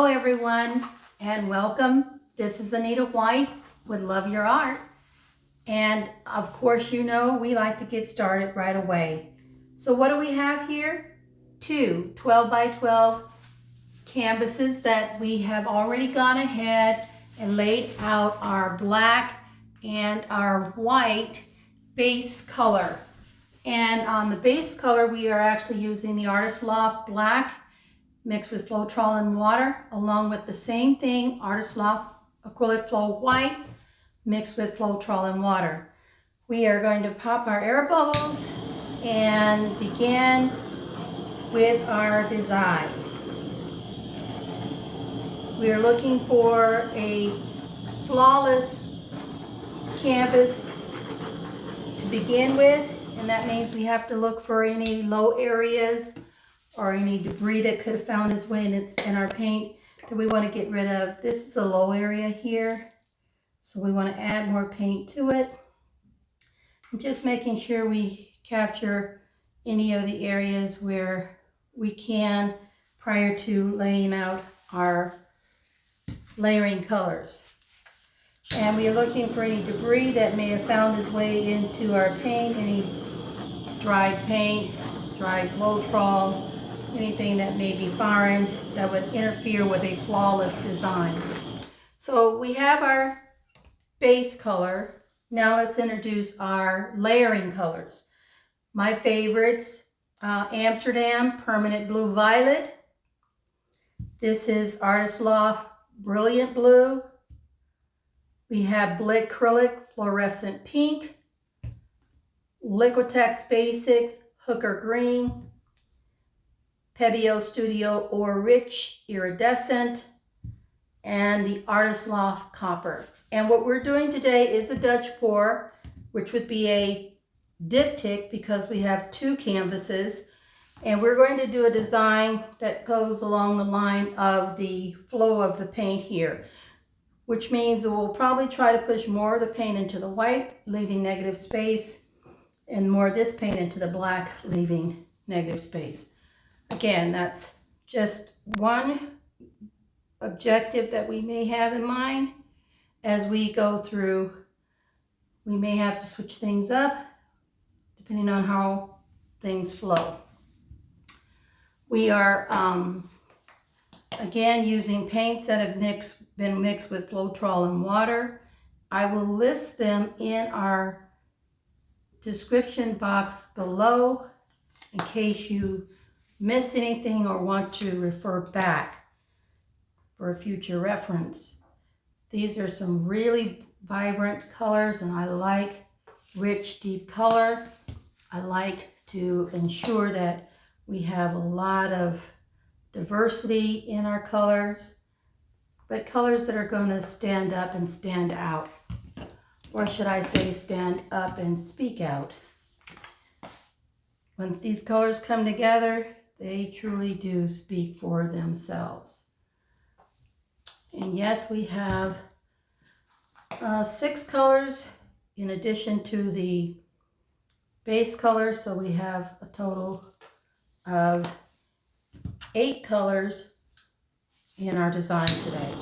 Hello everyone and welcome. This is Anita White with Love Your Art. And of course, you know, we like to get started right away. So what do we have here? Two 12 by 12 canvases that we have already gone ahead and laid out our black and our white base color. And on the base color, we are actually using the Artist Loft Black mixed with Floetrol and water, along with the same thing, Artist Loft Acrylic Flow White mixed with Floetrol and water. We are going to pop our air bubbles and begin with our design. We are looking for a flawless canvas to begin with, and that means we have to look for any low areas or any debris that could have found its way in our paint that we want to get rid of. This is a low area here, so we want to add more paint to it. And just making sure we capture any of the areas where we can prior to laying out our layering colors. And we are looking for any debris that may have found its way into our paint, any dried paint, dried Floetrol, anything that may be foreign that would interfere with a flawless design. So we have our base color. Now let's introduce our layering colors. My favorites, Amsterdam Permanent Blue Violet. This is Artist Loft Brilliant Blue. We have Blickrylic Fluorescent Pink, Liquitex Basics Hooker Green, Pebeo Studio or Riche Iridescent, and the Artist Loft Copper. And what we're doing today is a Dutch pour, which would be a diptych because we have two canvases. And we're going to do a design that goes along the line of the flow of the paint here, which means we'll probably try to push more of the paint into the white, leaving negative space, and more of this paint into the black, leaving negative space. Again, that's just one objective that we may have in mind. As we go through, we may have to switch things up depending on how things flow. We are, again, using paints that have been mixed with Floetrol and water. I will list them in our description box below in case you miss anything or want to refer back for a future reference. These are some really vibrant colors, and I like rich, deep color. I like to ensure that we have a lot of diversity in our colors, but colors that are going to stand up and stand out. Or should I say stand up and speak out. Once these colors come together, they truly do speak for themselves. And yes, we have 6 colors in addition to the base color, so we have a total of 8 colors in our design today.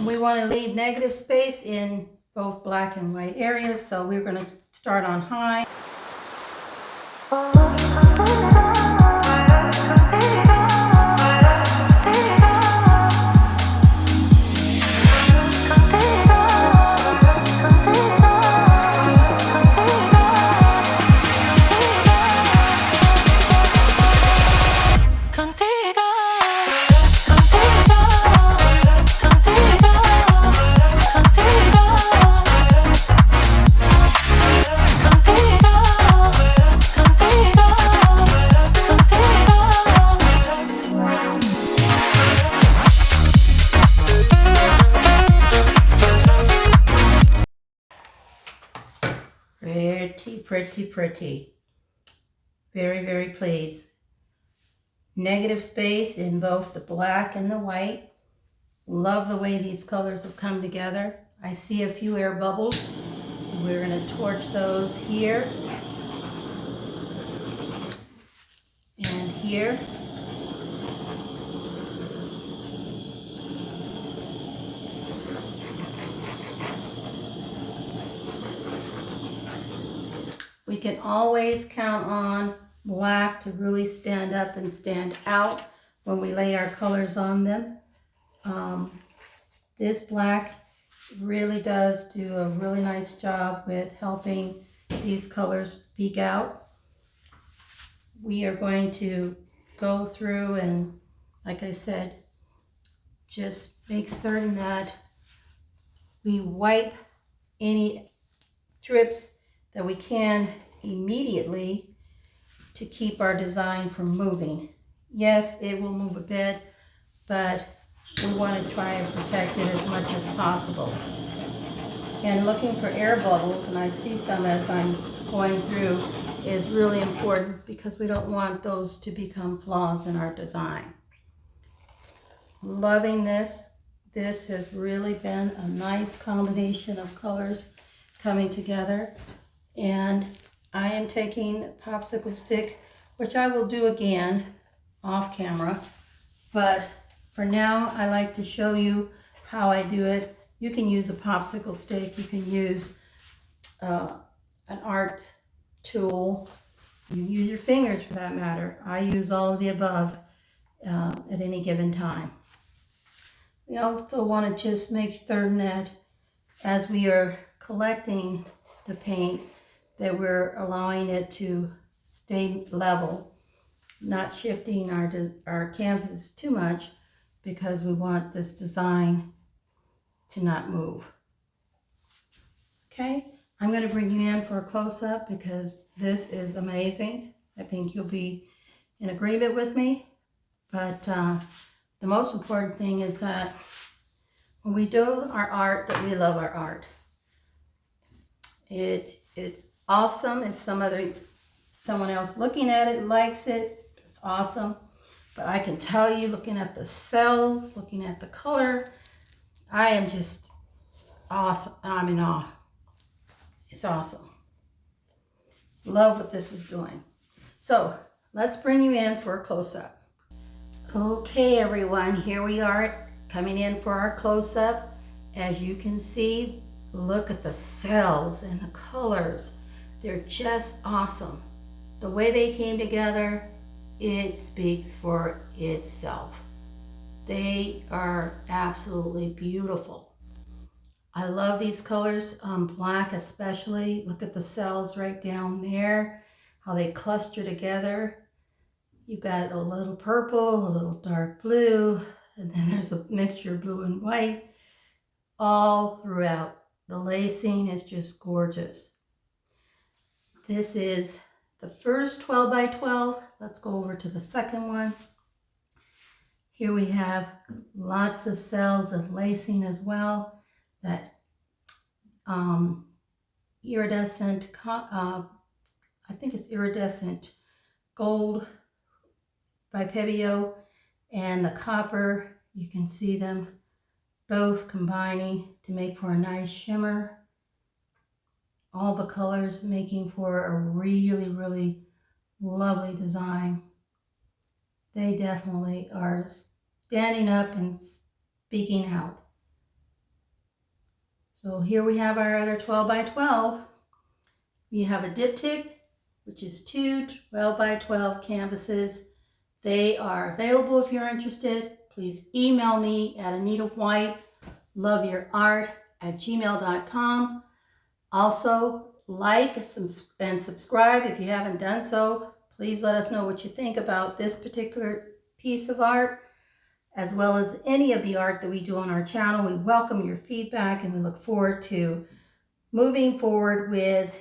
We want to leave negative space in both black and white areas, so we're going to start on high. Pretty, pretty. Very, very pleased. Negative space in both the black and the white. Love the way these colors have come together. I see a few air bubbles. We're going to torch those here. here. We can always count on black to really stand up and stand out when we lay our colors on them. This black really does do a really nice job with helping these colors peek out. We are going to go through and, like I said, just make certain that we wipe any drips that we can immediately to keep our design from moving. Yes, it will move a bit, but we want to try and protect it as much as possible. And looking for air bubbles, and I see some as I'm going through, is really important because we don't want those to become flaws in our design. Loving this. This has really been a nice combination of colors coming together. And I am taking a popsicle stick, which I will do again off camera, but for now I like to show you how I do it. You can use a popsicle stick, you can use an art tool, you can use your fingers for that matter. I use all of the above at any given time. We also want to just make certain that as we are collecting the paint, that we're allowing it to stay level, not shifting our canvas too much, because we want this design to not move. Okay, I'm going to bring you in for a close-up because this is amazing. I think you'll be in agreement with me, but the most important thing is that when we do our art, that we love our art. It's awesome if someone else looking at it likes it. It's awesome. But I can tell you, looking at the cells, looking at the color, I am just awesome. I'm in awe. It's awesome. Love what this is doing. So let's bring you in for a close-up. Okay, everyone, here we are coming in for our close-up. As you can see, look at the cells and the colors. They're just awesome. The way they came together, it speaks for itself. They are absolutely beautiful. I love these colors, black especially. Look at the cells right down there, how they cluster together. You've got a little purple, a little dark blue, and then there's a mixture of blue and white all throughout. The lacing is just gorgeous. This is the first 12 by 12. Let's go over to the second one. Here we have lots of cells of lacing as well. That iridescent, I think it's iridescent gold by Pebeo, and the copper, you can see them both combining to make for a nice shimmer. All the colors making for a really, really lovely design. They definitely are standing up and speaking out. So here we have our other 12 by 12. We have a Diptych, which is two 12 by 12 canvases. They are available if you're interested. Please email me at anitaWhiteLoveYourArt@gmail.com. Also, like and subscribe if you haven't done so. Please let us know what you think about this particular piece of art, as well as any of the art that we do on our channel. We welcome your feedback and we look forward to moving forward with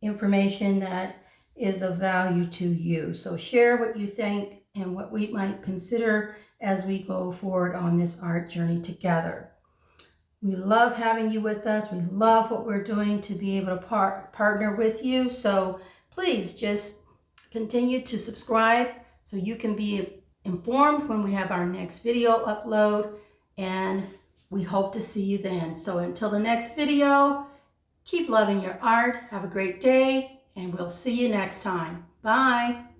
information that is of value to you. So share what you think and what we might consider as we go forward on this art journey together. We love having you with us. We love what we're doing to be able to partner with you. So please just continue to subscribe so you can be informed when we have our next video upload, and we hope to see you then. So until the next video, keep loving your art. Have a great day, and we'll see you next time. Bye.